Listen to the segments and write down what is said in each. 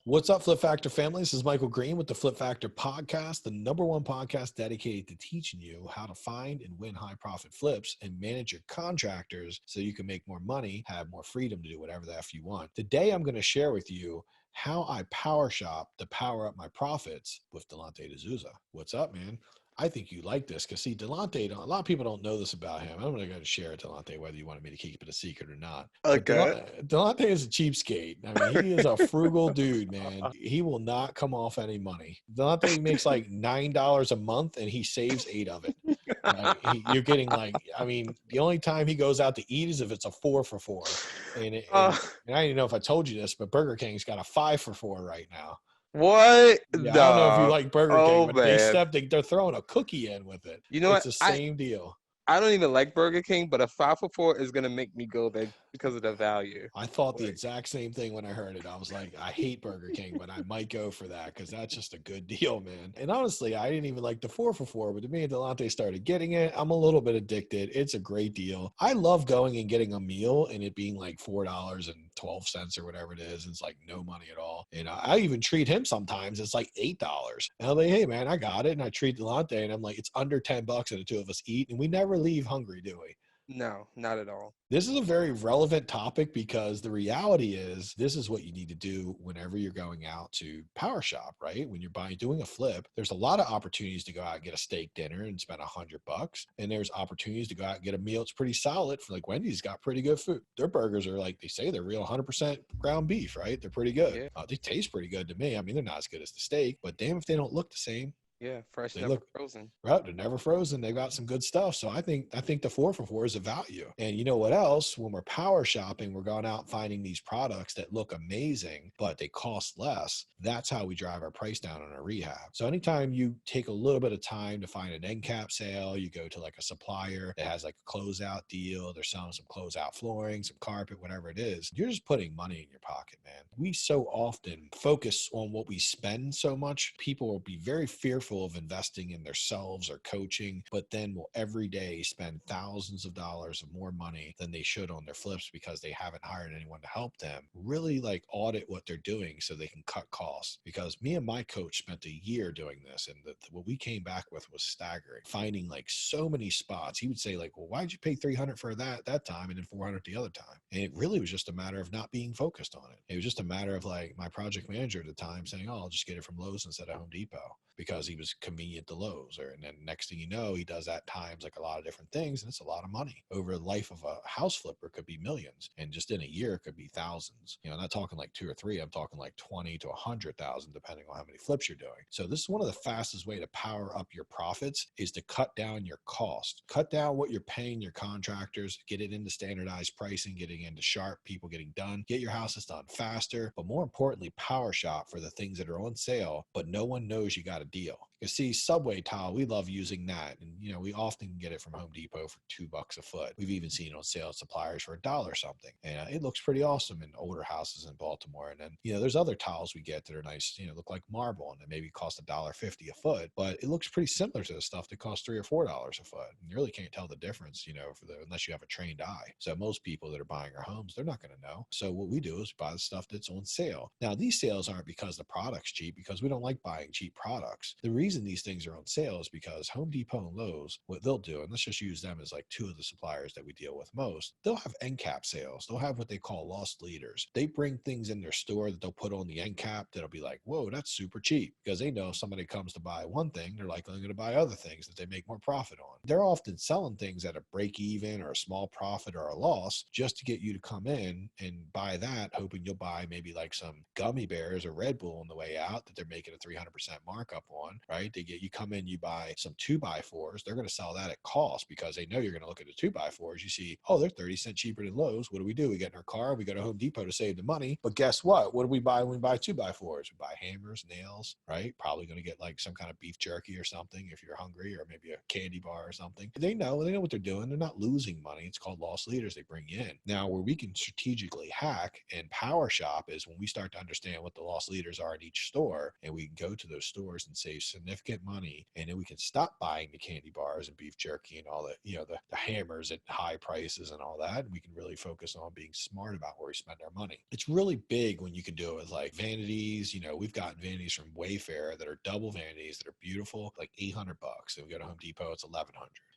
What's up, Flip Factor family? This is Michael Green with the Flip Factor podcast, the #1 podcast dedicated to teaching you how to find and win high profit flips and manage your contractors so you can make more money, have more freedom to do whatever the F you want. Today, I'm going to share with you how I power shop to power up my profits with Delante Desouza. What's up, man? I think you like this because, see, Delante, a lot of people don't know this about him. I'm going to share it, Delante, whether you wanted me to keep it a secret or not. But Okay. Delante is a cheapskate. I mean, he is a frugal dude, man. He will not come off any money. Delante makes like $9 a month and he saves 8 of it. Right? You're getting like, I mean, the only time he goes out to eat is if it's a 4 for $4. And I don't even know if I told you this, but Burger King's got a 5 for $4 right now. What? Yeah, I don't know if you No. like Burger King, Oh, but man. they're throwing a cookie in with it. You know It's what? the I same deal. I don't even like Burger King, but a 5 for 4 is gonna make me go there because of the value. I thought the Like, exact same thing when I heard it. I was like, I hate Burger King, but I might go for that because that's just a good deal, man. And honestly, I didn't even like the 4 for $4, but to me and Delante started getting it. I'm a little bit addicted. It's a great deal. I love going and getting a meal and it being like $4.12 or whatever it is. It's like no money at all. And I even treat him sometimes. It's like $8. And I'm like, hey, man, I got it. And I treat Delante and I'm like, it's under $10 and the two of us eat. And we never leave hungry, do we? no, not at all. This is a very relevant topic because the reality is this is what you need to do whenever you're going out to power shop, right? When you're doing a flip, there's a lot of opportunities to go out and get a steak dinner and spend $100. And there's opportunities to go out and get a meal. It's pretty solid for like Wendy's got pretty good food. Their burgers are like, they say they're real 100% ground beef, right? They're pretty good. Yeah. They taste pretty good to me. I mean, they're not as good as the steak, but damn if they don't look the same. Yeah, fresh, They never look frozen. right. They're never frozen. They've got some good stuff. So I think the 4 for $4 is a value. And you know what else? When we're power shopping, we're going out finding these products that look amazing, but they cost less. That's how we drive our price down on our rehab. So anytime you take a little bit of time to find an end cap sale, you go to like a supplier that has like a closeout deal, they're selling some closeout flooring, some carpet, whatever it is, you're just putting money in your pocket, man. We so often focus on what we spend so much. People will be very fearful of investing in themselves or coaching, but then will every day spend thousands of dollars of more money than they should on their flips because they haven't hired anyone to help them really like audit what they're doing so they can cut costs. Because me and my coach spent a year doing this, and what we came back with was staggering, finding like so many spots. He would say like, well, why'd you pay $300 for that time and then $400 the other time? And it really was just a matter of not being focused on it. It was just a matter of like my project manager at the time saying, oh, I'll just get it from Lowe's instead of Home Depot, because he was convenient to Lowe's. And then next thing you know, he does at times like a lot of different things, and it's a lot of money. Over the life of a house flipper could be millions, and just in a year it could be thousands. You know, I'm not talking like 2 or 3, I'm talking like 20 to 100,000 depending on how many flips you're doing. So this is one of the fastest way to power up your profits, is to cut down your cost. Cut down what you're paying your contractors, get it into standardized pricing, getting into sharp people getting done, get your houses done faster, but more importantly, power shop for the things that are on sale, but no one knows you got a deal. You see, Subway tile, we love using that. And, you know, we often get it from Home Depot for $2 a foot. We've even seen it on sale at suppliers for $1 something. And it looks pretty awesome in older houses in Baltimore. And then, you know, there's other tiles we get that are nice, you know, look like marble, and they maybe cost $1.50 a foot, but it looks pretty similar to the stuff that costs $3 or $4 a foot. And you really can't tell the difference, you know, unless you have a trained eye. So most people that are buying our homes, they're not going to know. So what we do is buy the stuff that's on sale. Now, these sales aren't because the product's cheap, because we don't like buying cheap products. The reason these things are on sale is because Home Depot and Lowe's, what they'll do, and let's just use them as like 2 of the suppliers that we deal with most, they'll have end cap sales. They'll have what they call lost leaders. They bring things in their store that they'll put on the end cap that'll be like, whoa, that's super cheap, because they know if somebody comes to buy one thing, they're likely going to buy other things that they make more profit on. They're often selling things at a break even or a small profit or a loss just to get you to come in and buy that, hoping you'll buy maybe like some gummy bears or Red Bull on the way out that they're making a 300% markup on, right? You come in, you buy some 2x4s. They're going to sell that at cost because they know you're going to look at the 2x4s. You see, oh, they're 30 cents cheaper than Lowe's. What do? We get in our car, we go to Home Depot to save the money. But guess what? What do we buy when we buy 2x4s? We buy hammers, nails, right? Probably going to get like some kind of beef jerky or something if you're hungry, or maybe a candy bar or something. They know what they're doing. They're not losing money. It's called lost leaders. They bring you in. Now, where we can strategically hack and power shop is when we start to understand what the lost leaders are at each store, and we can go to those stores and say, so significant money, and then we can stop buying the candy bars and beef jerky and all that, the hammers at high prices and all that. And we can really focus on being smart about where we spend our money. It's really big when you can do it with like vanities. We've gotten vanities from Wayfair that are double vanities that are beautiful, like $800. And we go to Home Depot, it's $1,100.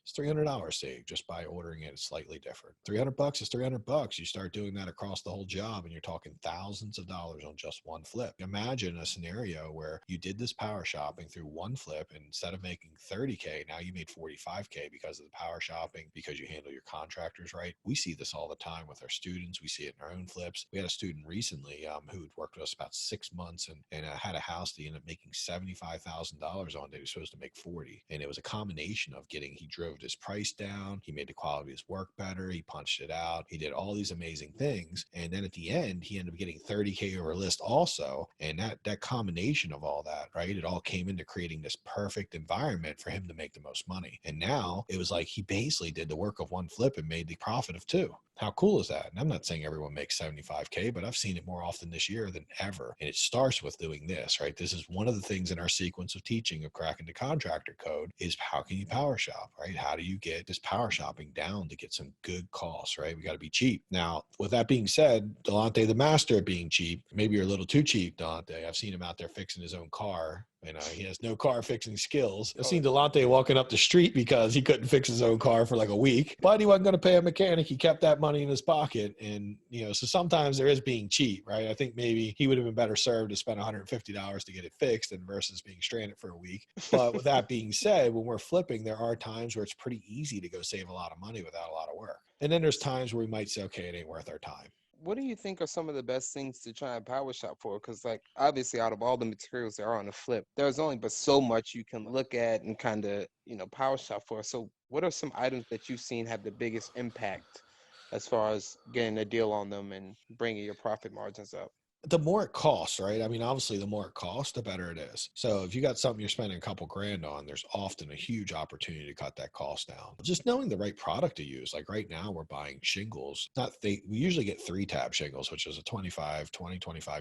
It's $300 saved just by ordering it slightly different. $300 is $300. You start doing that across the whole job, and you're talking thousands of dollars on just one flip. Imagine a scenario where you did this power shopping through one flip, and instead of making 30K, now you made 45K because of the power shopping, because you handle your contractors right. We see this all the time with our students. We see it in our own flips. We had a student recently who had worked with us about 6 months and had a house that he ended up making $75,000 on that he was supposed to make 40. And it was a combination of he drove his price down, he made the quality of his work better, he punched it out, he did all these amazing things, and then at the end he ended up getting 30K over list also. And that combination of all that, right, it all came into creating this perfect environment for him to make the most money. And now it was like he basically did the work of one flip and made the profit of two. How cool is that? And I'm not saying everyone makes 75K, but I've seen it more often this year than ever. And it starts with doing this, right? This is one of the things in our sequence of teaching of cracking the contractor code is how can you power shop, right? How do you get this power shopping down to get some good costs, right? We got to be cheap. Now, with that being said, Delante, the master of being cheap, maybe you're a little too cheap, Delante. I've seen him out there fixing his own car. He has no car fixing skills. I've seen Delante walking up the street because he couldn't fix his own car for like a week, but he wasn't going to pay a mechanic. He kept that money in his pocket. And, so sometimes there is being cheap, right? I think maybe he would have been better served to spend $150 to get it fixed and versus being stranded for a week. But with that being said, when we're flipping, there are times where it's pretty easy to go save a lot of money without a lot of work. And then there's times where we might say, okay, it ain't worth our time. What do you think are some of the best things to try and power shop for? Because, like, obviously, out of all the materials that are on the flip, there's only but so much you can look at and kind of, power shop for. So, what are some items that you've seen have the biggest impact as far as getting a deal on them and bringing your profit margins up? The more it costs, right? I mean, obviously, the more it costs, the better it is. So if you got something you're spending a couple grand on, there's often a huge opportunity to cut that cost down. Just knowing the right product to use. Like right now, we're buying shingles. We usually get 3-tab shingles, which is a 25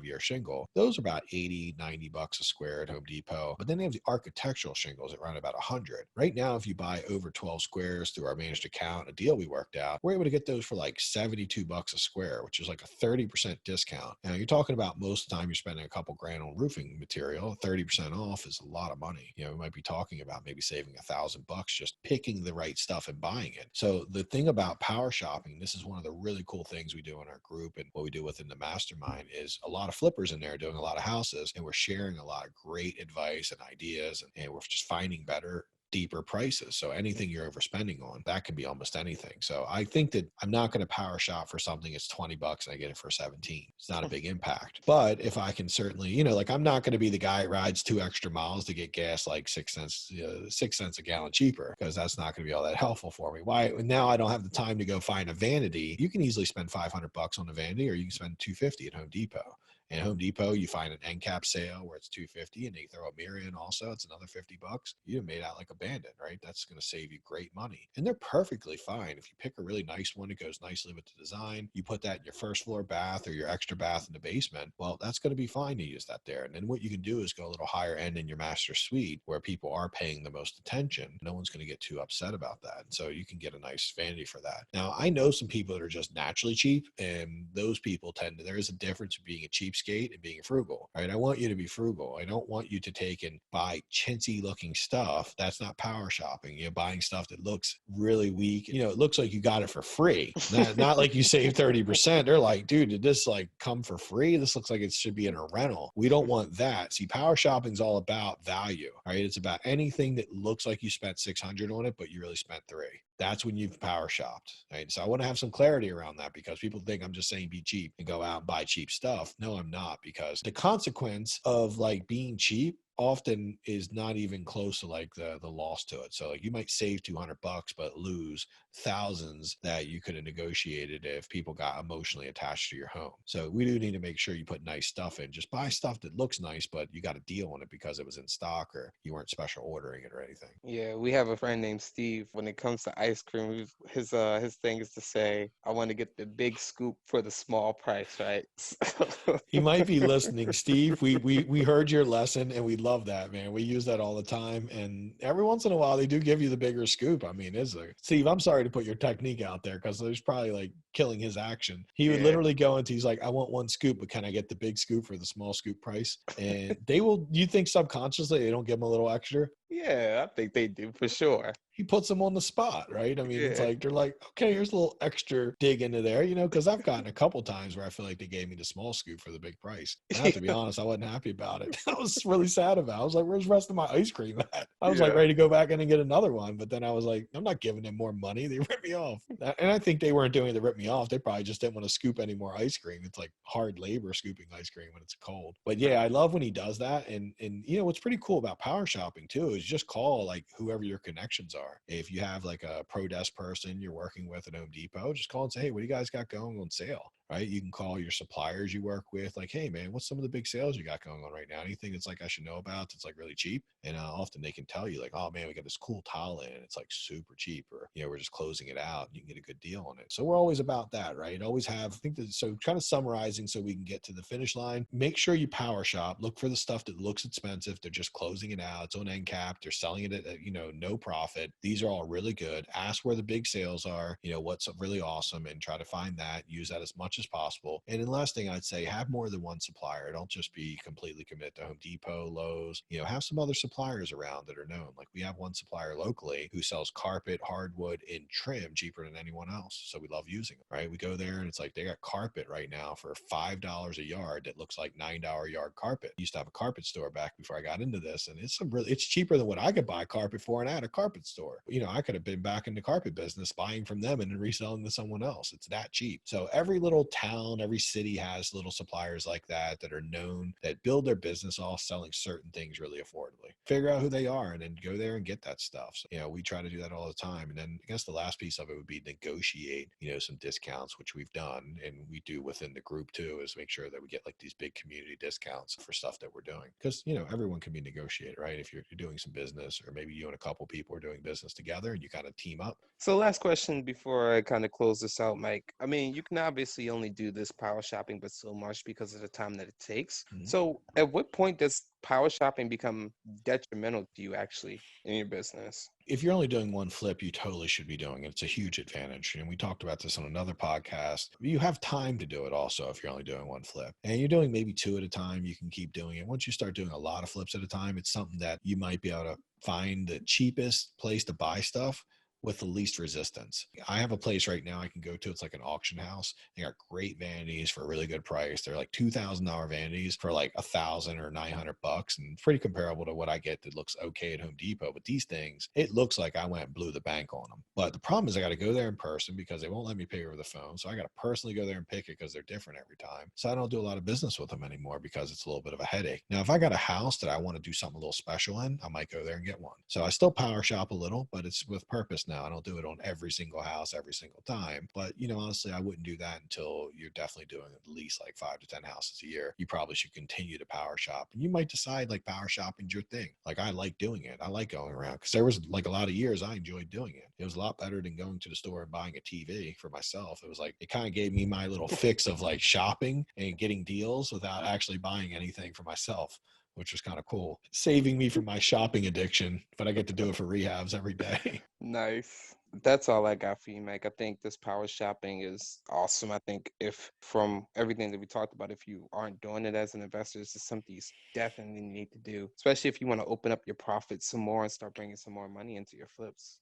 year shingle. Those are about $80-$90 a square at Home Depot. But then they have the architectural shingles that run about 100. Right now, if you buy over 12 squares through our managed account, a deal we worked out, we're able to get those for like $72 a square, which is like a 30% discount. Now you're talking about most of the time you're spending a couple grand on roofing material. 30% off is a lot of money. We might be talking about maybe saving $1,000 just picking the right stuff and buying it. So the thing about power shopping, this is one of the really cool things we do in our group and what we do within the mastermind is a lot of flippers in there doing a lot of houses, and we're sharing a lot of great advice and ideas, and we're just finding better, deeper prices. So anything you're overspending on, that can be almost anything. So I think that I'm not going to power shop for something that's $20 and I get it for 17. It's not a big impact. But if I can certainly, like I'm not going to be the guy that rides 2 extra miles to get gas like 6 cents a gallon cheaper, because that's not going to be all that helpful for me. Why? Now I don't have the time to go find a vanity. You can easily spend $500 on a vanity, or you can spend $250 at Home Depot. And Home Depot, you find an end cap sale where it's $250, and they throw a mirror in also. It's another $50. You made out like a bandit, right? That's going to save you great money. And they're perfectly fine. If you pick a really nice one that goes nicely with the design, you put that in your first floor bath or your extra bath in the basement, well, that's going to be fine to use that there. And then what you can do is go a little higher end in your master suite where people are paying the most attention. No one's going to get too upset about that. And so you can get a nice vanity for that. Now, I know some people that are just naturally cheap, and those people there is a difference in being a cheap skate and being frugal, right? I want you to be frugal. I don't want you to take and buy chintzy looking stuff. That's not power shopping. You're buying stuff that looks really weak. It looks like you got it for free. Not like you save 30%. They're like, dude, did this like come for free? This looks like it should be in a rental. We don't want that. See, power shopping is all about value, right? It's about anything that looks like you spent 600 on it, but you really spent 3. That's when you've power shopped, right? So I want to have some clarity around that, because people think I'm just saying be cheap and go out and buy cheap stuff. No, I'm not, because the consequence of like being cheap often is not even close to like the loss to it. So like you might save $200 but lose thousands that you could have negotiated if people got emotionally attached to your home. So we do need to make sure you put nice stuff in. Just buy stuff that looks nice, but you got a deal on it because it was in stock or you weren't special ordering it or anything. Yeah, we have a friend named Steve. When it comes to ice cream, his thing is to say, "I want to get the big scoop for the small price," right? He might be listening, Steve. We heard your lesson and we love love that, man. We use that all the time. And every once in a while, they do give you the bigger scoop. I mean, Steve, I'm sorry to put your technique out there because there's probably like killing his action. He would literally go into, he's like, I want one scoop, but can I get the big scoop for the small scoop price? And they will, you think subconsciously they don't give him a little extra? Yeah, I think they do for sure. He puts them on the spot, right? I mean, it's Yeah. like, they're like, okay, here's a little extra dig into there, you know, because I've gotten a couple times where I feel like they gave me the small scoop for the big price. And I have to be honest, I wasn't happy about it. I was really sad about it. I was like, where's the rest of my ice cream at? I was like ready to go back in and get another one. But then I was like, I'm not giving them more money. They ripped me off. And I think they weren't doing it to rip me off. They probably just didn't want to scoop any more ice cream. It's like hard labor scooping ice cream when it's cold. But yeah, I love when he does that. And you know, what's pretty cool about power shopping too is just call like whoever your connections are. If you have like a pro desk person you're working with at Home Depot, just call and say, hey, what do you guys got going on sale? Right? You can call your suppliers you work with, like, hey man, what's some of the big sales you got going on right now? Anything that's like I should know about that's like really cheap? And often they can tell you like, oh man, we got this cool towel in and it's like super cheap, or you know, we're just closing it out and you can get a good deal on it. So we're always about that, right? Always have, I think that, so kind of summarizing so we can get to the finish line, make sure you power shop, look for the stuff that looks expensive. They're just closing it out. It's on end cap. They're selling it at, you know, no profit. These are all really good. Ask where the big sales are, you know, what's really awesome, and try to find that, use that as much as possible. And then last thing I'd say, have more than one supplier. Don't just be completely committed to Home Depot, Lowe's, you know, have some other suppliers around that are known. Like we have one supplier locally who sells carpet, hardwood, and trim cheaper than anyone else. So we love using them, right? We go there and it's like, they got carpet right now for $5 a yard that looks like $9 a yard carpet. I used to have a carpet store back before I got into this, and it's cheaper than what I could buy carpet for and at a carpet store. You know, I could have been back in the carpet business buying from them and then reselling to someone else. It's that cheap. So every little town, every city has little suppliers like that that are known, that build their business off selling certain things really affordably. Figure out who they are and then go there and get that stuff. So, you know, we try to do that all the time. And then I guess the last piece of it would be negotiate, you know, some discounts, which we've done and we do within the group too, is make sure that we get like these big community discounts for stuff that we're doing. Because, you know, everyone can be negotiated, right? If you're doing some business, or maybe you and a couple people are doing business together and you kind of team up. So last question before I kind of close this out, Mike. I mean, you can obviously only do this power shopping, but so much because of the time that it takes. Mm-hmm. So at what point does power shopping become detrimental to you actually in your business? If you're only doing one flip, you totally should be doing it. It's a huge advantage. And we talked about this on another podcast. You have time to do it also if you're only doing one flip. And you're doing maybe two at a time, you can keep doing it. Once you start doing a lot of flips at a time, it's something that you might be able to find the cheapest place to buy stuff with the least resistance. I have a place right now I can go to. It's like an auction house. They got great vanities for a really good price. They're like $2,000 vanities for like $1,000 or $900, and pretty comparable to what I get that looks okay at Home Depot. But these things, it looks like I went and blew the bank on them. But the problem is I got to go there in person because they won't let me pay over the phone. So I got to personally go there and pick it because they're different every time. So I don't do a lot of business with them anymore because it's a little bit of a headache. Now, if I got a house that I want to do something a little special in, I might go there and get one. So I still power shop a little, but it's with purpose now. I don't do it on every single house every single time. But, you know, honestly, I wouldn't do that until you're definitely doing at least like 5 to 10 houses a year. You probably should continue to power shop. And you might decide like power shopping's your thing. Like I like doing it. I like going around because there was like a lot of years I enjoyed doing it. It was a lot better than going to the store and buying a TV for myself. It was like, it kind of gave me my little fix of like shopping and getting deals without actually buying anything for myself, which was kind of cool, saving me from my shopping addiction, but I get to do it for rehabs every day. Nice. That's all I got for you, Mike. I think this power shopping is awesome. I think if from everything that we talked about, if you aren't doing it as an investor, this is something you definitely need to do, especially if you want to open up your profits some more and start bringing some more money into your flips.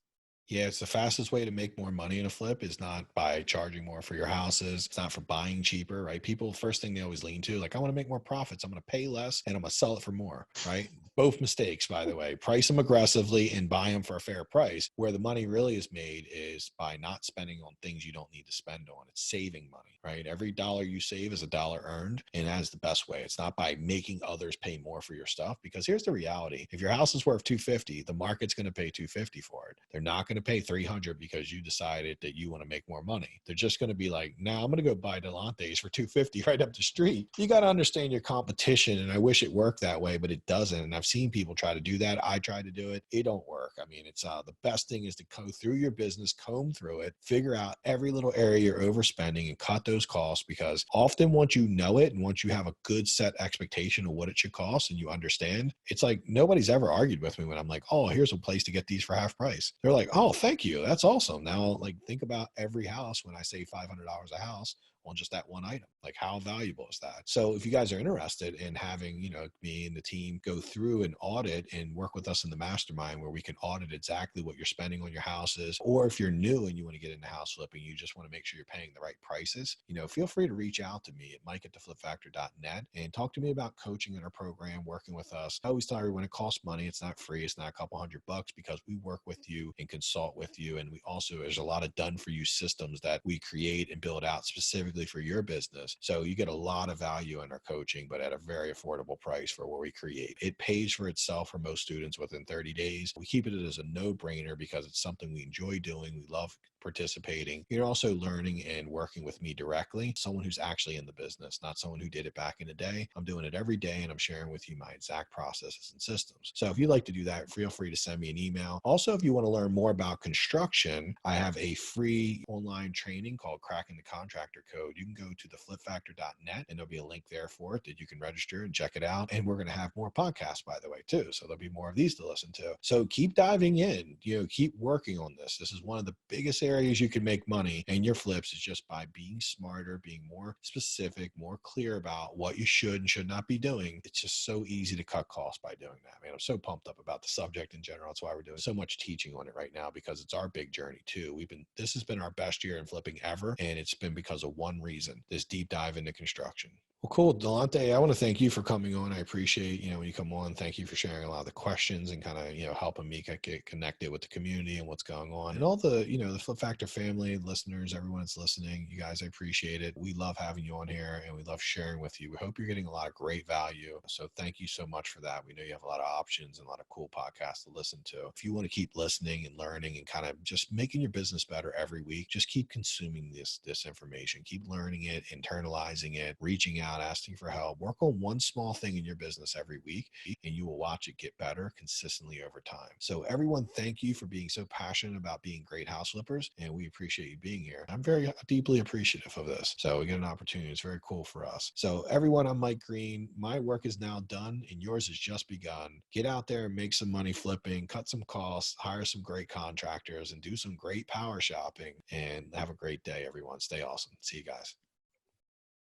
Yeah, it's the fastest way to make more money in a flip is not by charging more for your houses. It's not for buying cheaper, right? People, first thing they always lean to, like, I want to make more profits. I'm going to pay less and I'm going to sell it for more, right? Both mistakes, by the way. Price them aggressively and buy them for a fair price. Where the money really is made is by not spending on things you don't need to spend on. It's saving money, right? Every dollar you save is a dollar earned, and that is the best way. It's not by making others pay more for your stuff, because here's the reality. If your house is worth $250, the market's going to pay $250 for it. They're not going to pay $300 because you decided that you want to make more money. They're just going to be like, now I'm going to go buy Delante's for $250 right up the street. You got to understand your competition, and I wish it worked that way, but it doesn't. And I've seen people try to do that. I tried to do it. It don't work. I mean, it's the best thing is to go through your business, comb through it, figure out every little area you're overspending and cut those costs, because often once you know it and once you have a good set expectation of what it should cost and you understand, it's like nobody's ever argued with me when I'm like, oh, here's a place to get these for half price. They're like, oh, thank you. That's awesome. Now, like, think about every house when I say $500 a house on just that one item. Like, how valuable is that? So if you guys are interested in having, me and the team go through and audit and work with us in the mastermind where we can audit exactly what you're spending on your houses, or if you're new and you want to get into house flipping, you just want to make sure you're paying the right prices, feel free to reach out to me at mike@theflipfactor.net and talk to me about coaching in our program, working with us. I always tell everyone it costs money. It's not free. It's not a couple $100 because we work with you and consult with you. And we also, there's a lot of done for you systems that we create and build out specifically for your business. So you get a lot of value in our coaching, but at a very affordable price for what we create. It pays for itself for most students within 30 days. We keep it as a no-brainer because it's something we enjoy doing. We love participating. You're also learning and working with me directly, someone who's actually in the business, not someone who did it back in the day. I'm doing it every day and I'm sharing with you my exact processes and systems. So if you'd like to do that, feel free to send me an email. Also, if you want to learn more about construction, I have a free online training called Cracking the Contractor Code. You can go to theflipfactor.net and there'll be a link there for it that you can register and check it out. And we're going to have more podcasts, by the way, too. So there'll be more of these to listen to. So keep diving in, keep working on this. This is one of the biggest areas you can make money in your flips is just by being smarter, being more specific, more clear about what you should and should not be doing. It's just so easy to cut costs by doing that, man. I'm so pumped up about the subject in general. That's why we're doing so much teaching on it right now, because it's our big journey too. This has been our best year in flipping ever. And it's been because of one reason, this deep dive into construction. Well, cool. Delante, I want to thank you for coming on. I appreciate, when you come on, thank you for sharing a lot of the questions and kind of, helping me get connected with the community and what's going on. And all the, the Flip Factor family, listeners, everyone that's listening, you guys, I appreciate it. We love having you on here and we love sharing with you. We hope you're getting a lot of great value. So thank you so much for that. We know you have a lot of options and a lot of cool podcasts to listen to. If you want to keep listening and learning and kind of just making your business better every week, just keep consuming this information, keep learning it, internalizing it, reaching out, asking for help. Work on one small thing in your business every week and you will watch it get better consistently over time. So everyone, thank you for being so passionate about being great house flippers, and we appreciate you being here. I'm very deeply appreciative of this. So we get an opportunity. It's very cool for us. So everyone, I'm Mike Green. My work is now done and yours has just begun. Get out there and make some money flipping, cut some costs, hire some great contractors, and do some great power shopping, and have a great day, everyone. Stay awesome. See you guys.